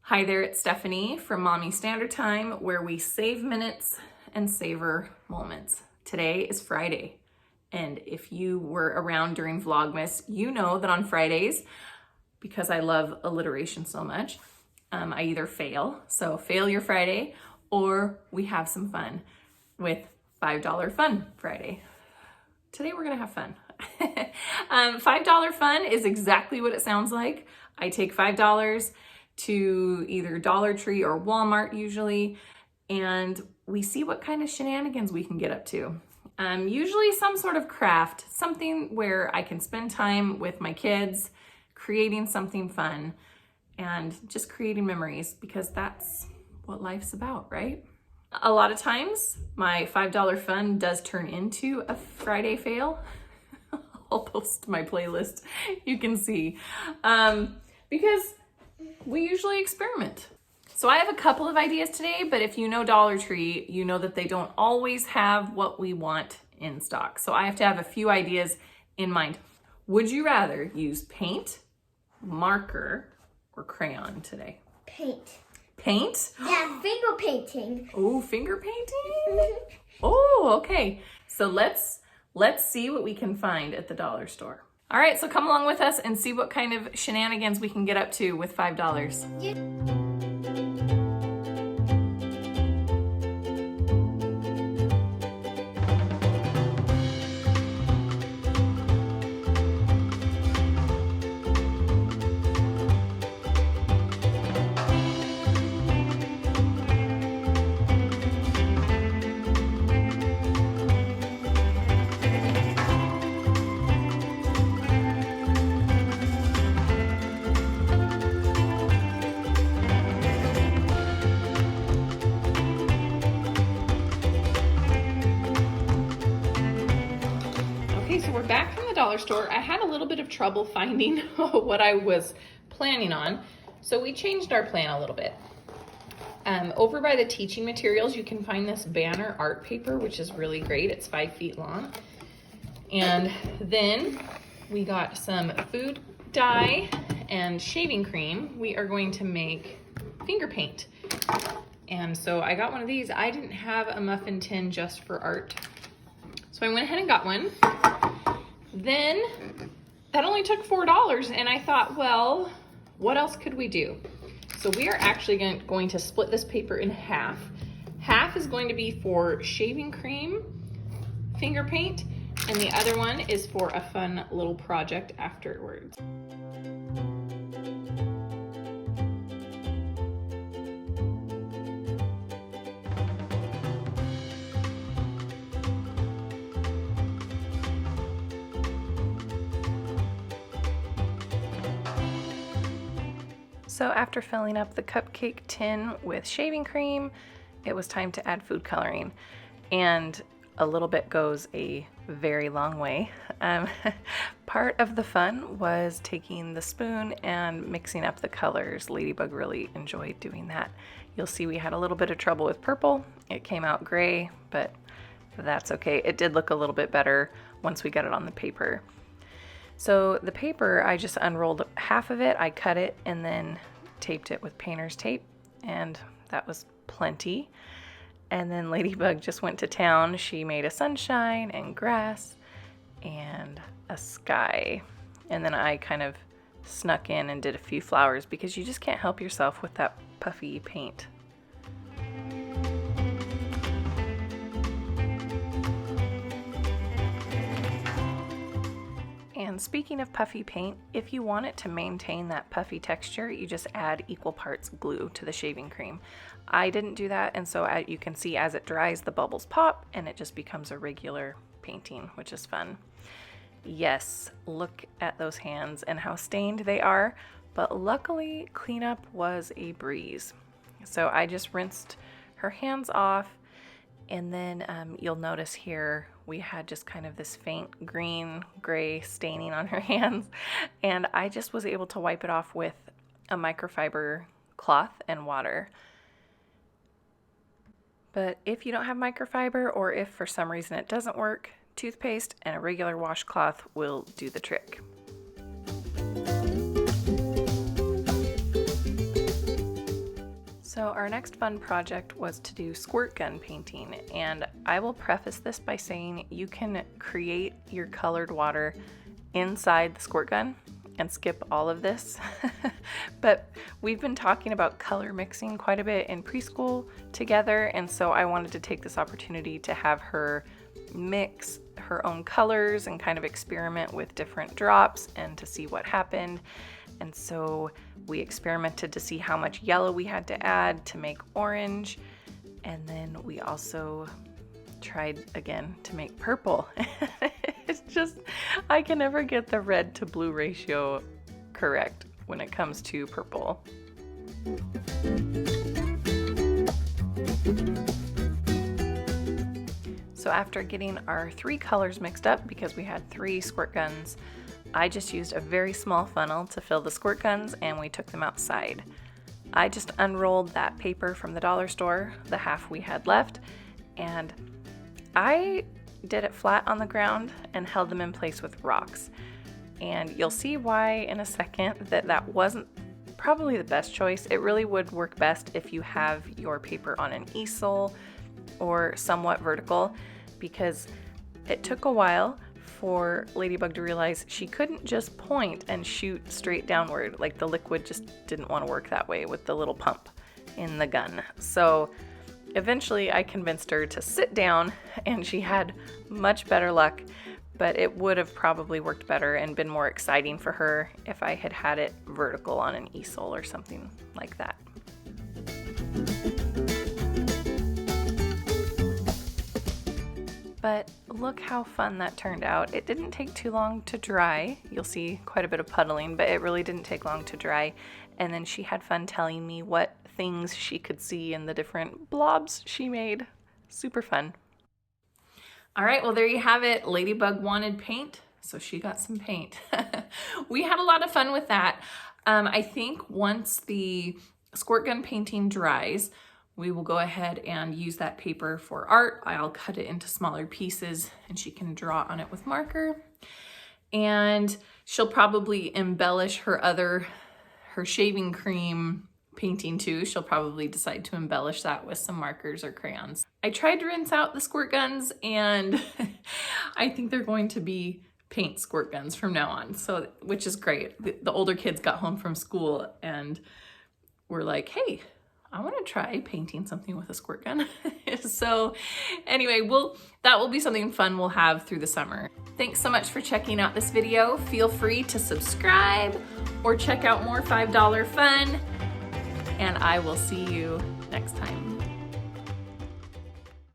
Hi there, it's Stephanie from Mommy Standard Time, where we save minutes and savor moments. Today is Friday, and if you were around during Vlogmas, you know that on Fridays, because I love alliteration so much, I either fail your Friday, or we have some fun with $5 Fun Friday. Today we're gonna have fun. $5 fun is exactly what it sounds like. I take $5 to either Dollar Tree or Walmart usually, and we see what kind of shenanigans we can get up to. Usually some sort of craft, something where I can spend time with my kids, creating something fun, and just creating memories, because that's what life's about, right? A lot of times my $5 fun does turn into a Friday fail. I'll post my playlist, you can see, because we usually experiment. So I have a couple of ideas today, but if you know Dollar Tree, you know that they don't always have what we want in stock. So I have to have a few ideas in mind. Would you rather use paint, marker, or crayon today? Paint. Paint? Yeah, finger painting. Oh, finger painting? Oh, okay. So let's see what we can find at the dollar store. All right, so come along with us and see what kind of shenanigans we can get up to with $5. Yeah. So we're back from the dollar store. I had a little bit of trouble finding what I was planning on, so we changed our plan a little bit. Over by the teaching materials, you can find this banner art paper, which is really great. It's 5 feet long. And then we got some food dye and shaving cream. We are going to make finger paint. And so I got one of these. I didn't have a muffin tin just for art, so I went ahead and got one. Then that only took $4, and I thought, well, what else could we do? So we are actually going to split this paper in half. Half is going to be for shaving cream, finger paint, and the other one is for a fun little project afterwards. So after filling up the cupcake tin with shaving cream, it was time to add food coloring. And a little bit goes a very long way. Part of the fun was taking the spoon and mixing up the colors. Ladybug really enjoyed doing that. You'll see we had a little bit of trouble with purple. It came out gray, but that's okay. It did look a little bit better once we got it on the paper. So the paper, I just unrolled half of it, I cut it, and then taped it with painter's tape, and that was plenty. And then Ladybug just went to town. She made a sunshine and grass and a sky. And then I kind of snuck in and did a few flowers, because you just can't help yourself with that puffy paint. And speaking of puffy paint, if you want it to maintain that puffy texture, you just add equal parts glue to the shaving cream. I didn't do that, and so you can see as it dries, the bubbles pop and it just becomes a regular painting, which is fun. Yes, look at those hands and how stained they are, but luckily cleanup was a breeze. So I just rinsed her hands off, and then you'll notice here we had just kind of this faint green gray staining on her hands, and I just was able to wipe it off with a microfiber cloth and water. But if you don't have microfiber, or if for some reason it doesn't work, toothpaste and a regular washcloth will do the trick. So our next fun project was to do squirt gun painting, and I will preface this by saying you can create your colored water inside the squirt gun and skip all of this. But we've been talking about color mixing quite a bit in preschool together, and so I wanted to take this opportunity to have her mix her own colors and kind of experiment with different drops and to see what happened. And so we experimented to see how much yellow we had to add to make orange. And then we also tried again to make purple. It's just, I can never get the red to blue ratio correct when it comes to purple. So after getting our 3 colors mixed up, because we had 3 squirt guns, I just used a very small funnel to fill the squirt guns and we took them outside. I just unrolled that paper from the dollar store, the half we had left, and I did it flat on the ground and held them in place with rocks. And you'll see why in a second that wasn't probably the best choice. It really would work best if you have your paper on an easel or somewhat vertical, because it took a while for Ladybug to realize she couldn't just point and shoot straight downward. Like, the liquid just didn't want to work that way with the little pump in the gun. So eventually I convinced her to sit down and she had much better luck, but it would have probably worked better and been more exciting for her if I had had it vertical on an easel or something like that. But look how fun that turned out. It didn't take too long to dry. You'll see quite a bit of puddling, but it really didn't take long to dry. And then she had fun telling me what things she could see in the different blobs she made. Super fun. All right, well, there you have it. Ladybug wanted paint, so she got some paint. We had a lot of fun with that. I think once the squirt gun painting dries, we will go ahead and use that paper for art. I'll cut it into smaller pieces and she can draw on it with marker. And she'll probably embellish her shaving cream painting too. She'll probably decide to embellish that with some markers or crayons. I tried to rinse out the squirt guns and I think they're going to be paint squirt guns from now on, so which is great. The older kids got home from school and were like, hey, I want to try painting something with a squirt gun. So anyway, that will be something fun we'll have through the summer. Thanks so much for checking out this video. Feel free to subscribe or check out more $5 fun, and I will see you next time.